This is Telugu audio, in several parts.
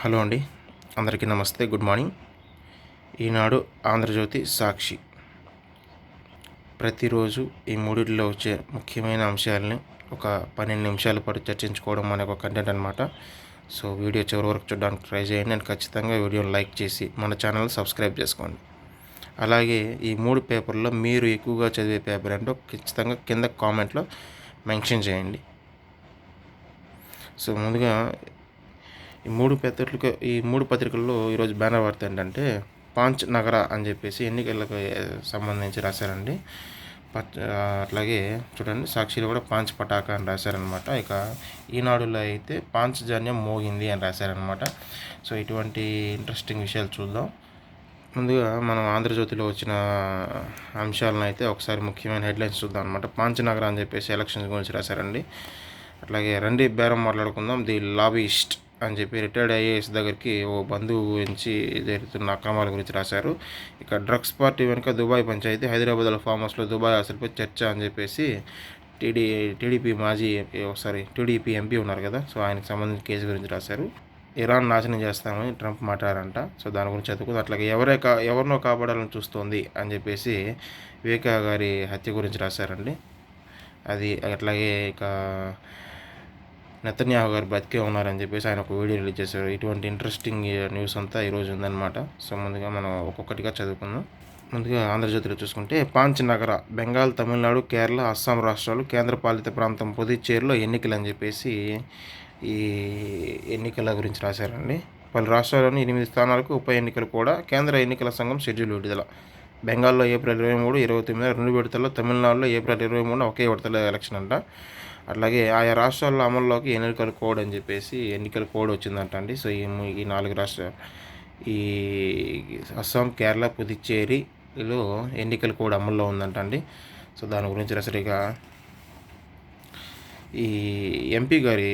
హలో అండి, అందరికీ నమస్తే, గుడ్ మార్నింగ్. ఈనాడు, ఆంధ్రజ్యోతి, సాక్షి ప్రతిరోజు ఈ మూడిట్లో వచ్చే ముఖ్యమైన అంశాలని ఒక 12 నిమిషాల పాటు చర్చించుకోవడం అనే ఒక కంటెంట్ అనమాట. సో వీడియో చివరి వరకు చూడడానికి ట్రై చేయండి అండ్ ఖచ్చితంగా వీడియోని లైక్ చేసి మన ఛానల్ సబ్స్క్రైబ్ చేసుకోండి. అలాగే ఈ 3 పేపర్లో మీరు ఎక్కువగా చదివే పేపర్ ఏంటో ఖచ్చితంగా కింద కామెంట్లో మెన్షన్ చేయండి. సో ముందుగా ఈ మూడు పత్రికల్లో ఈరోజు బ్యానర్ వార్త ఏంటంటే పాంచ్ నగర అని చెప్పేసి ఎన్నికలకు సంబంధించి రాశారండి. అట్లాగే చూడండి, సాక్షిలో కూడా పాంచ్ పటాకా అని రాశారనమాట. ఇక ఈనాడులో అయితే పాంచజన్యం మోగింది అని రాశారనమాట. సో ఇటువంటి ఇంట్రెస్టింగ్ విషయాలు చూద్దాం. ముందుగా మనం ఆంధ్రజ్యోతిలో వచ్చిన అంశాలను అయితే ఒకసారి ముఖ్యమైన హెడ్లైన్స్ చూద్దాం అనమాట. పాంచ్ నగర అని చెప్పేసి ఎలక్షన్స్ గురించి రాశారండి. అట్లాగే రండి బేరం మాట్లాడుకుందాం, ది లాబీయిస్ట్ అని చెప్పి రిటైర్డ్ ఐఏఎస్ దగ్గరికి ఓ బంధువు గురించి జరుగుతున్న అక్రమాల గురించి రాశారు. ఇక డ్రగ్స్ పార్టీ వెనుక దుబాయ్ పంచాయతీ, హైదరాబాద్లో ఫామ్ హౌస్లో దుబాయ్ ఆశలపై చర్చ అని చెప్పేసి టీడీపీ ఎంపీ ఉన్నారు కదా, సో ఆయనకు సంబంధించిన కేసు గురించి రాశారు. ఇరాన్ నాశనం చేస్తామని ట్రంప్ మాట్లాడారంట. సో దాని గురించి చదువుకుంది. అట్లాగే ఎవరినో కాపాడాలని చూస్తోంది అని చెప్పేసి వివేకా గారి హత్య గురించి రాశారండి. అది అట్లాగే ఇక నెతన్యాహు గారు బతికే ఉన్నారని చెప్పేసి ఆయన ఒక వీడియో రిలీజ్ చేశారు. ఇటువంటి ఇంట్రెస్టింగ్ న్యూస్ అంతా ఈరోజు ఉందన్నమాట. సో ముందుగా మనం ఒక్కొక్కటిగా చదువుకుందాం. ముందుగా ఆంధ్రజ్యోతిలో చూసుకుంటే పాంచ్ నగర, బెంగాల్, తమిళనాడు, కేరళ, అస్సాం రాష్ట్రాలు, కేంద్రపాలిత ప్రాంతం పుదుచ్చేరిలో ఎన్నికలు అని చెప్పేసి ఈ ఎన్నికల గురించి రాశారండి. పలు రాష్ట్రాల్లోని 8 స్థానాలకు ఉప ఎన్నికలు కూడా కేంద్ర ఎన్నికల సంఘం షెడ్యూల్ విడుదల. బెంగాల్లో ఏప్రిల్ 23, 29 2 విడతల్లో, తమిళనాడులో ఏప్రిల్ 23 ఒకే విడతలో ఎలక్షన్ అంట. అట్లాగే ఆయా రాష్ట్రాల్లో అమల్లోకి ఎన్నికల కోడ్ అని చెప్పేసి ఎన్నికల కోడ్ వచ్చిందంట అండి. సో ఈ 4 రాష్ట్రాలు, ఈ అస్సాం, కేరళ, పుదుచ్చేరిలో ఎన్నికల కోడ్ అమల్లో ఉందంట అండి. సో దాని గురించి రసరిగా ఈ ఎంపీ గారి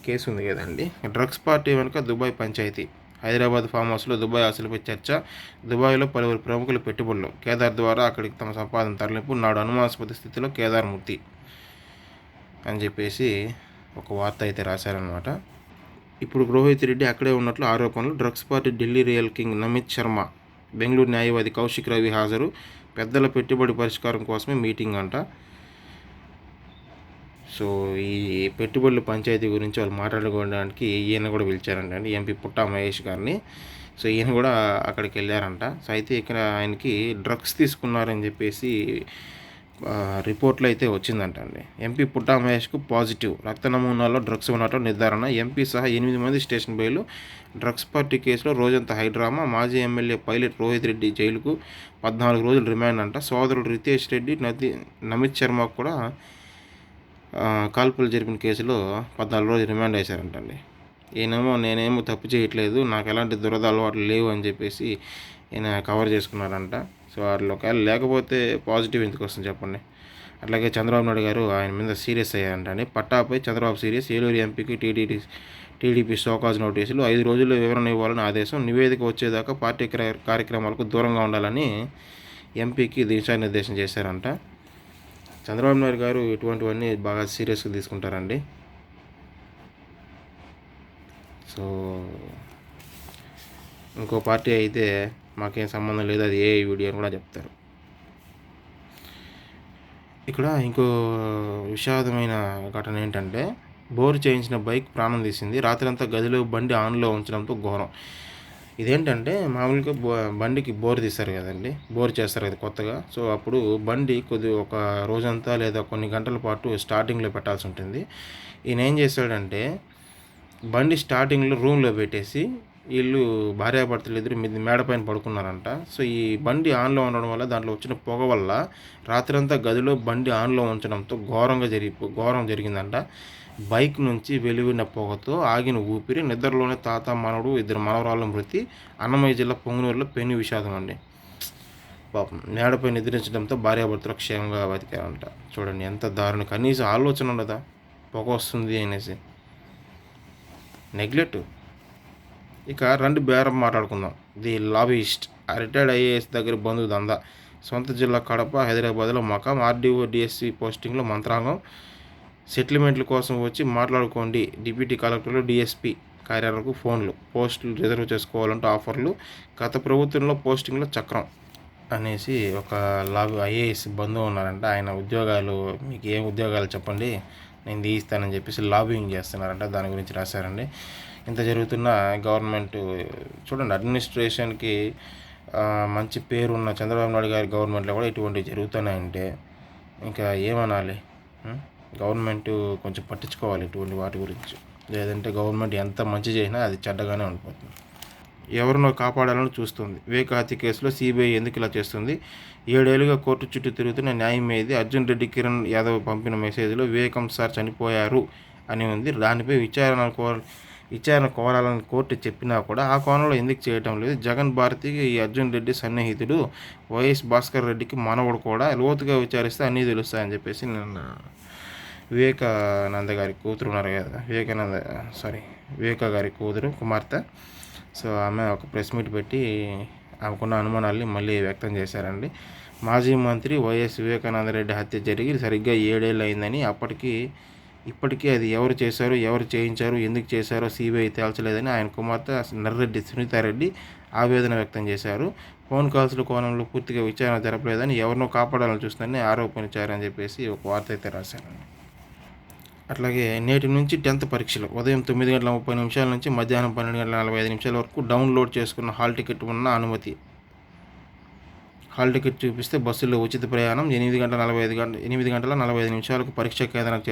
కేసు ఉంది కదండి, డ్రగ్స్ పార్టీ వెనుక దుబాయ్ పంచాయతీ, హైదరాబాద్ ఫామ్ హౌస్లో దుబాయ్ ఆశలపై చర్చ, దుబాయ్లో పలువురు ప్రముఖుల పెట్టుబడులు, కేదార్ ద్వారా అక్కడికి తమ సంపాదన తరలింపు, నాడు అనుమానాస్పద స్థితిలో కేదార్ మృతి అని చెప్పేసి ఒక వార్త అయితే రాశారనమాట. ఇప్పుడు రోహిత్ రెడ్డి అక్కడే ఉన్నట్లు ఆరోపణలు. Drugs party Delhi real king Namit Sharma, Bengaluru న్యాయవాది కౌశిక్ రవి హాజరు, పెద్దల పెట్టుబడి పరిష్కారం కోసమే మీటింగ్ అంట. సో ఈ పెట్టుబడుల పంచాయతీ గురించి వాళ్ళు మాట్లాడుకోవడానికి ఈయన కూడా పిలిచారంట ఎంపీ పుట్టా మహేష్ గారిని. సో ఈయన కూడా అక్కడికి వెళ్ళారంట. సో అయితే ఇక్కడ ఆయనకి డ్రగ్స్ తీసుకున్నారని చెప్పేసి రిపోర్ట్లో అయితే వచ్చిందంట అండి. ఎంపీ పుట్టా మహేష్కు పాజిటివ్, రక్త నమూనాల్లో డ్రగ్స్ ఉన్నట్టు నిర్ధారణ. ఎంపీ సహా 8 మంది స్టేషన్ బెయిల్. డ్రగ్స్ పార్టీ కేసులో రోజంతా హైడ్రామా. మాజీ ఎమ్మెల్యే పైలట్ రోహిత్ రెడ్డి జైలుకు 14 రోజులు రిమాండ్ అంట. సోదరుడు రితేష్ రెడ్డి, నమిత్ శర్మకు కూడా కాల్పులు జరిపిన కేసులో 14 రోజులు రిమాండ్ వేశారంటండి. నేనేమో తప్పు చేయట్లేదు, నాకు ఎలాంటి దురద అలవాట్లు లేవు అని చెప్పేసి ఈయన కవర్ చేసుకున్నారంట. సో వాళ్ళు ఒకవేళ లేకపోతే పాజిటివ్ ఎందుకు వస్తుంది చెప్పండి. అట్లాగే చంద్రబాబు నాయుడు గారు ఆయన మీద సీరియస్ అయ్యారంటండి. పట్టాపై చంద్రబాబు సీరియస్. ఏలూరు ఎంపీకి టీడీపీ షోకాజ్ నోటీసులు, 5 రోజుల్లో వివరణ ఇవ్వాలని ఆదేశం, నివేదిక వచ్చేదాకా పార్టీ కార్యక్రమాలకు దూరంగా ఉండాలని ఎంపీకి దిశానిర్దేశం చేశారంట. చంద్రబాబు నాయుడు గారు ఇటువంటివన్నీ బాగా సీరియస్గా తీసుకుంటారండి. సో ఇంకో పార్టీ అయితే మాకేం సంబంధం లేదు, అది ఏ వీడియో అని కూడా చెప్తారు. ఇక్కడ ఇంకో విషాదమైన ఘటన ఏంటంటే, బోర్ చేయించిన బైక్ ప్రాణం తీసింది. రాత్రంతా గదిలో బండి ఆన్లో ఉంచడంతో ఘోరం. ఇదేంటంటే మామూలుగా బండికి బోర్ తీస్తారు కదండి, బోర్ చేస్తారు కదా కొత్తగా. సో అప్పుడు బండి ఒక రోజంతా లేదా కొన్ని గంటల పాటు స్టార్టింగ్లో పెట్టాల్సి ఉంటుంది. ఈయన ఏం చేశాడంటే బండి స్టార్టింగ్లో రూమ్లో పెట్టేసి వీళ్ళు భార్యాభర్తలు ఎదురు మేడపైన పడుకున్నారంట. సో ఈ బండి ఆన్లో ఉండడం వల్ల దాంట్లో వచ్చిన పొగ వల్ల రాత్రంతా గదిలో బండి ఆన్లో ఉంచడంతో ఘోరం జరిగిందంట. బైక్ నుంచి వెలువడిన పొగతో ఆగిన ఊపిరి, నిద్రలోనే తాత మనవడు 2 మనవరాళ్ళ మృతి. అన్నమయ్య జిల్లా పొంగునూరులో పెను విషాదం అండి. పాపం మేడపై నిద్రించడంతో భార్యాభర్తలు క్షేమంగా బతికారంట. చూడండి ఎంత దారుణం, కనీసం ఆలోచన ఉండదా పొగ వస్తుంది అనేసి. నెగ్లెక్ట్. ఇక రండి బేరం మాట్లాడుకుందాం, ది లాబీయిస్ట్, రిటైర్డ్ ఐఏఎస్ దగ్గర బంధువు దందా. సొంత జిల్లా కడప, హైదరాబాద్లో మకాం. RDO DSC పోస్టింగ్లో మంత్రాంగం. సెటిల్మెంట్ల కోసం వచ్చి మాట్లాడుకోండి. డిప్యూటీ కలెక్టర్లు, డిఎస్పీ కార్యాలయాలకు ఫోన్లు, పోస్టులు రిజర్వ్ చేసుకోవాలంటే ఆఫర్లు, గత ప్రభుత్వంలో పోస్టింగ్లో చక్రం అనేసి ఒక ఐఏఎస్ బంధువు ఉన్నారంట. ఆయన ఉద్యోగాలు, మీకు ఏం ఉద్యోగాలు చెప్పండి నేను తీయిస్తానని చెప్పేసి లాబింగ్ చేస్తున్నారంట. దాని గురించి రాశారండి. ఇంత జరుగుతున్న గవర్నమెంట్ చూడండి, అడ్మినిస్ట్రేషన్కి మంచి పేరున్న చంద్రబాబు నాయుడు గారి గవర్నమెంట్లో కూడా ఇటువంటివి జరుగుతున్నాయంటే ఇంకా ఏమనాలి? గవర్నమెంట్ కొంచెం పట్టించుకోవాలి ఇటువంటి వాటి గురించి. లేదంటే గవర్నమెంట్ ఎంత మంచి చేసినా అది చెడ్డగానే ఉండిపోతుంది. ఎవరినో కాపాడాలని చూస్తుంది. వివేక హత్య కేసులో సిబిఐ ఎందుకు ఇలా చేస్తుంది? 7 ఏళ్లుగా కోర్టు చుట్టూ తిరుగుతున్న న్యాయం ఏది? అర్జున్ రెడ్డి, కిరణ్ యాదవ్ పంపిన మెసేజ్లో వివేకం సార్ చనిపోయారు అని ఉంది. దానిపై విచారణ కోరాలని కోర్టు చెప్పినా కూడా ఆ కోణంలో ఎందుకు చేయటం లేదు? జగన్ భారతికి ఈ అర్జున్ రెడ్డి సన్నిహితుడు, వైఎస్ భాస్కర్ రెడ్డికి మనవడు కూడా, లోతుగా విచారిస్తే అన్నీ తెలుస్తాయని చెప్పేసి నిన్న వివేకానంద గారి కూతురు ఉన్నారు కదా, వివేక గారి కుమార్తె. సో ఆమె ఒక ప్రెస్ మీట్ పెట్టి ఆమెకున్న అనుమానాల్ని మళ్ళీ వ్యక్తం చేశారండి. మాజీ మంత్రి వైఎస్ వివేకానందరెడ్డి హత్య జరిగి సరిగ్గా 7 ఏళ్ళు అయిందని, ఇప్పటికీ అది ఎవరు చేశారు, ఎవరు చేయించారు, ఎందుకు చేశారో సిబిఐ తేల్చలేదని ఆయన కుమార్తె నర్రెడ్డి సునీతారెడ్డి ఆవేదన వ్యక్తం చేశారు. ఫోన్ కాల్స్ల కోణంలో పూర్తిగా విచారణ జరపలేదని, ఎవరినో కాపాడాలని చూస్తుందని ఆరోపించారని చెప్పేసి ఒక వార్త అయితే రాశారండి. అట్లాగే నేటి నుంచి 10th పరీక్షలు ఉదయం 9:30 నుంచి మధ్యాహ్నం 12:45 వరకు డౌన్లోడ్ చేసుకున్న హాల్ టికెట్ ఉన్న అనుమతి. హాల్ టికెట్ చూపిస్తే బస్సుల్లో ఉచిత ప్రయాణం. 8 గంటల 45 నిమిషాలకు పరీక్షా కేంద్రానికి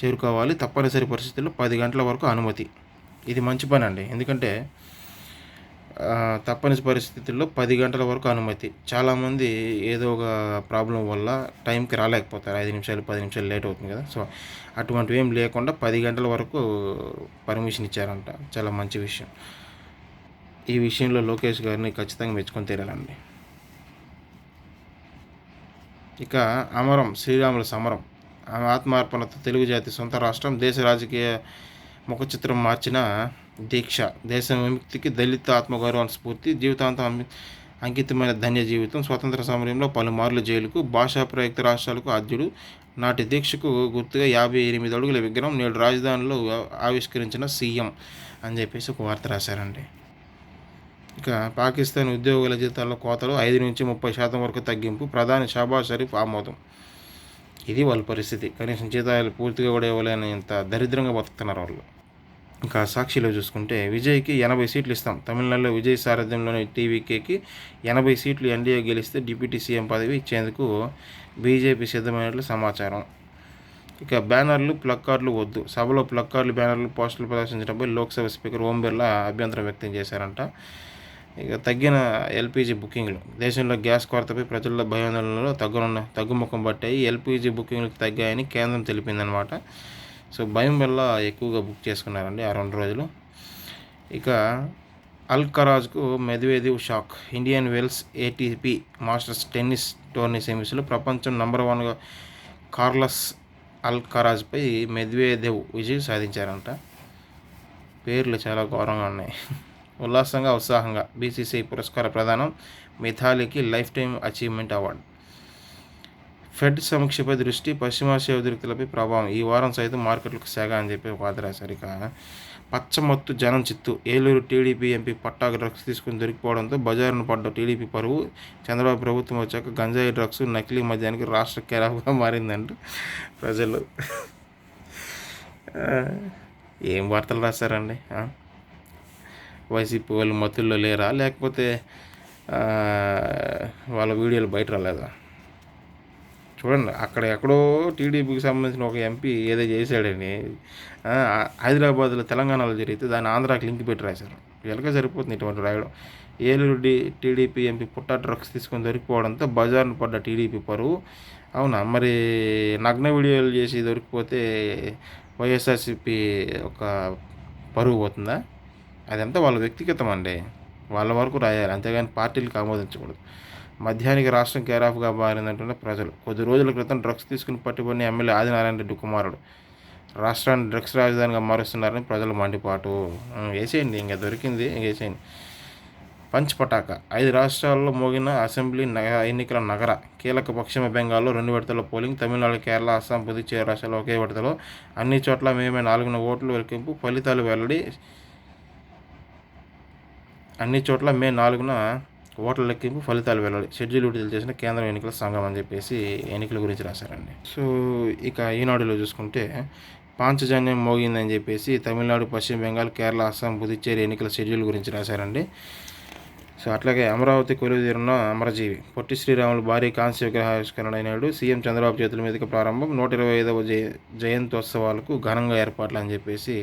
చేరుకోవాలి. తప్పనిసరి పరిస్థితుల్లో 10 గంటల వరకు అనుమతి. ఇది మంచి పని అండి. ఎందుకంటే తప్పనిసరి పరిస్థితుల్లో 10 గంటల వరకు అనుమతి. చాలామంది ఏదో ఒక ప్రాబ్లం వల్ల టైంకి రాలేకపోతారు. 5 నిమిషాలు 10 నిమిషాలు లేట్ అవుతుంది కదా. సో అటువంటివి ఏం లేకుండా 10 గంటల వరకు పర్మిషన్ ఇచ్చారంట. చాలా మంచి విషయం. ఈ విషయంలో లోకేష్ గారిని ఖచ్చితంగా మెచ్చుకొని తీరాలండి. ఇక అమరం శ్రీరాముల సమరం, ఆత్మార్పణతో తెలుగు జాతి సొంత రాష్ట్రం, దేశ రాజకీయ ముఖ చిత్రం మార్చిన దీక్ష, దేశ విముక్తికి దళిత ఆత్మగౌరవాన్ని స్ఫూర్తి, జీవితాంతం అంకితమైన ధన్య జీవితం, స్వతంత్ర సమరంలో పలుమార్లు జైలుకు, భాషా ప్రయుక్త రాష్ట్రాలకు ఆద్యుడు, నాటి దీక్షకు గుర్తుగా 58 అడుగుల విగ్రహం నేడు రాజధానిలో ఆవిష్కరించిన సీఎం అని చెప్పేసి ఒక వార్త రాశారండి. ఇక పాకిస్తాన్ ఉద్యోగుల జీతాల్లో కోతలు 5 నుంచి 30% వరకు తగ్గింపు, ప్రధాని షాబాజ్ షరీఫ్ ఆమోదం. ఇది వాళ్ళ పరిస్థితి. కనీసం జీతాలు పూర్తిగా కూడా ఇవ్వలేని ఇంత దరిద్రంగా బతుకుతున్నారు వాళ్ళు. ఇంకా సాక్షిలో చూసుకుంటే విజయ్కి 80 సీట్లు ఇస్తాం. తమిళనాడులో విజయ్ సారథ్యంలోని టీవీకేకి 80 సీట్లు ఎన్డీఏ గెలిస్తే డిప్యూటీ సీఎం పదవి ఇచ్చేందుకు బీజేపీ సిద్ధమైనట్లు సమాచారం. ఇక బ్యానర్లు, ప్లక్కార్డులు వద్దు. సభలో ప్లక్కార్డులు, బ్యానర్లు, పోస్టర్లు ప్రదర్శించడంపై లోక్సభ స్పీకర్ ఓం బిర్లా అభ్యంతరం వ్యక్తం చేశారంట. ఇక తగ్గిన ఎల్పీజీ బుకింగ్లు, దేశంలో గ్యాస్ కొరతపై ప్రజల్లో భయాందోళనలో తగ్గుముఖం పట్టాయి. ఎల్పీజీ బుకింగ్లు తగ్గాయని కేంద్రం తెలిపిందనమాట. సో భయం వల్ల ఎక్కువగా బుక్ చేసుకున్నారండి ఆ 2 రోజులు. ఇక అల్కరాజ్కు Medvedev shock, Indian Wells ATP Masters tennis tourney సెమీస్లో ప్రపంచం నంబర్ 1గా కార్లస్ అల్కరాజ్పై మెద్వేదేవ్ విజయం సాధించారంట. పేర్లు చాలా ఘోరంగా ఉన్నాయి. ఉత్సాహంగా బీసీసీఐ పురస్కార ప్రదానం, మిథాలీకి lifetime achievement award. Fed సమీక్షపై దృష్టి, పశ్చిమాసియా ఉద్రిక్తులపై ప్రభావం, ఈ వారం సైతం మార్కెట్లకు సేగ అని చెప్పి వార్త రాశారు. ఇక పచ్చమత్తు జనం చిత్తు, ఏలూరు టీడీపీ ఎంపీ పట్టా డ్రగ్స్ తీసుకుని దొరికిపోవడంతో బజారును పడ్డ టీడీపీ పరువు, చంద్రబాబు ప్రభుత్వం వచ్చాక గంజాయి డ్రగ్స్, నకిలీ మద్యానికి రాష్ట్ర కేరాఫ్గా మారిందంటూ ప్రజలు ఏం వార్తలు రాశారండి. వైసీపీ వాళ్ళు మత్తుల్లో లేరా, లేకపోతే వాళ్ళ వీడియోలు బయట రాలేదా? చూడండి, అక్కడ ఎక్కడో టీడీపీకి సంబంధించిన ఒక ఎంపీ ఏదో చేశాడని హైదరాబాద్లో, తెలంగాణలో జరిగితే దాన్ని ఆంధ్రాకి లింక్ పెట్టి రాశారు. వీళ్ళకే సరిపోతుంది ఇటువంటి రాయడం. ఏలూరు టీడీపీ ఎంపీ పుట్టా డ్రగ్స్ తీసుకొని దొరికిపోవడంతో బజార్ను పడ్డ టీడీపీ పరువు. అవునా, మరి నగ్న వీడియోలు చేసి దొరికిపోతే వైఎస్ఆర్సీపీ ఒక పరువు పోతుందా? అదంతా వాళ్ళ వ్యక్తిగతం అండి, వాళ్ళ వరకు రాయాలి, అంతేగాని పార్టీలకు ఆమోదించకూడదు. మద్యానికి రాష్ట్రం కేరాఫ్గా మారిందంటున్న ప్రజలు. కొద్ది రోజుల క్రితం డ్రగ్స్ తీసుకుని పట్టుబడిన ఎమ్మెల్యే ఆదినారాయణ రెడ్డి కుమారుడు రాష్ట్రాన్ని డ్రగ్స్ రాజధానిగా మారుస్తున్నారని ప్రజల మండిపాటు. వేసేయండి, ఇంకా దొరికింది వేసేయండి. పంచ్ పటాక 5 రాష్ట్రాల్లో మోగిన అసెంబ్లీ ఎన్నికల నగర కీలక పశ్చిమ బెంగాల్లో 2 విడతల పోలింగ్. తమిళనాడు, కేరళ, అస్సాం, పుదుచ్చేరి రాష్ట్రాల్లో ఒకే విడతలో. అన్ని చోట్ల మే 4న ఓట్ల లెక్కింపు ఫలితాలు వెల్లడి. అన్ని చోట్ల మే 4న ఓట్ల లెక్కింపు ఫలితాలు వెల్లడి. షెడ్యూల్ విడుదల చేసిన కేంద్ర ఎన్నికల సంఘం అని చెప్పేసి ఎన్నికల గురించి రాశారండి. సో ఇక ఈనాడులో చూసుకుంటే పాంచజన్యం మోగిందని చెప్పేసి తమిళనాడు, పశ్చిమ బెంగాల్, కేరళ, అస్సాం, పుదుచ్చేరి ఎన్నికల షెడ్యూల్ గురించి రాశారండి. సో అట్లాగే అమరావతి కొలువుదీరున్న అమరజీవి పొట్టి శ్రీరాములు భారీ కాంస్య విగ్రహావిష్కరణ అయినాడు. సీఎం చంద్రబాబు చేతుల మీదుగా ప్రారంభం. 125వ జయంతోత్సవాలకు ఘనంగా ఏర్పాట్లు అని చెప్పేసి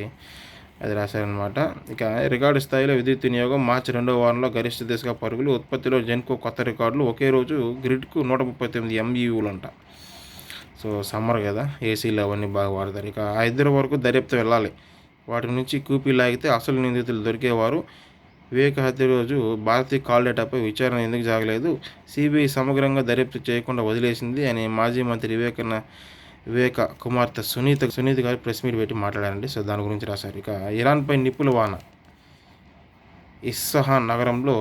అది రాశారనమాట. ఇక రికార్డు స్థాయిలో విద్యుత్ వినియోగం. మార్చి 2వ వారంలో గరిష్ట దిశగా పరుగులు. ఉత్పత్తిలో జెన్కో కొత్త రికార్డులు. ఒకే రోజు గ్రిడ్కు 139 MUలు అంట. సో సమ్మర్ కదా, ఏసీలు అవన్నీ బాగా వాడతారు. ఇక ఆ ఇద్దరు వరకు దర్యాప్తు వెళ్ళాలి. వాటి నుంచి కూపీ లాగితే అసలు నిందితులు దొరికేవారు. వివేక హత్య రోజు భారతీయ కాల్ డేటాపై విచారణ ఎందుకు జరగలేదు? సిబిఐ సమగ్రంగా దర్యాప్తు చేయకుండా వదిలేసింది అని మాజీ మంత్రి వివేక కుమార్తె సునీత గారు ప్రెస్ మీట్ పెట్టి మాట్లాడారండి. సో దాని గురించి రాశారు. ఇక ఇరాన్పై నిప్పుల వాన. ఇస్ఫహాన్ నగరంలో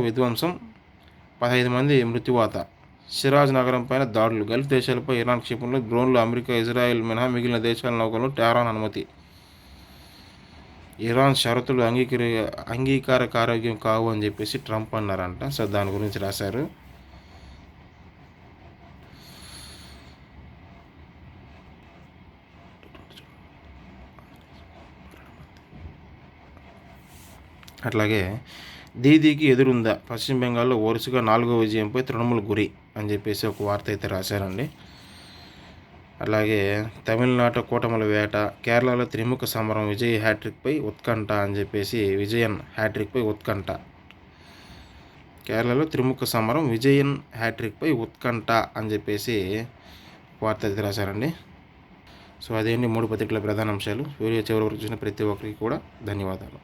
విధ్వంసం 15 మంది మృత్యువాత. షిరాజ్ నగరం పైన దాడులు. గల్ఫ్ దేశాలపై ఇరాన్ క్షిపణులు, డ్రోన్లు. అమెరికా, ఇజ్రాయెల్ మినహా మిగిలిన దేశాల నౌకలు టెహరాన్ అనుమతి. ఇరాన్ షరతులు అంగీకారకారోగ్యం కావు అని చెప్పేసి ట్రంప్ అన్నారంట. సో దాని గురించి రాశారు. అట్లాగే దీదీకి ఎదురుందా? పశ్చిమ బెంగాల్లో వరుసగా 4వ విజయంపై తృణమూల్ గురి అని చెప్పేసి ఒక వార్త అయితే రాశారండి. అలాగే తమిళనాట కూటముల వేట. కేరళలో త్రిముఖ సమరం. విజయ్ హ్యాట్రిక్పై ఉత్కంఠ అని చెప్పేసి హ్యాట్రిక్పై ఉత్కంఠ. కేరళలో త్రిముఖ సమరం, విజయన్ హ్యాట్రిక్పై ఉత్కంఠ అని చెప్పేసి వార్త అయితే రాశారండి. సో అదేంటి 3 పత్రికల ప్రధాన అంశాలు. వీడియో చివరి వరకు చూసిన ప్రతి ఒక్కరికి కూడా ధన్యవాదాలు.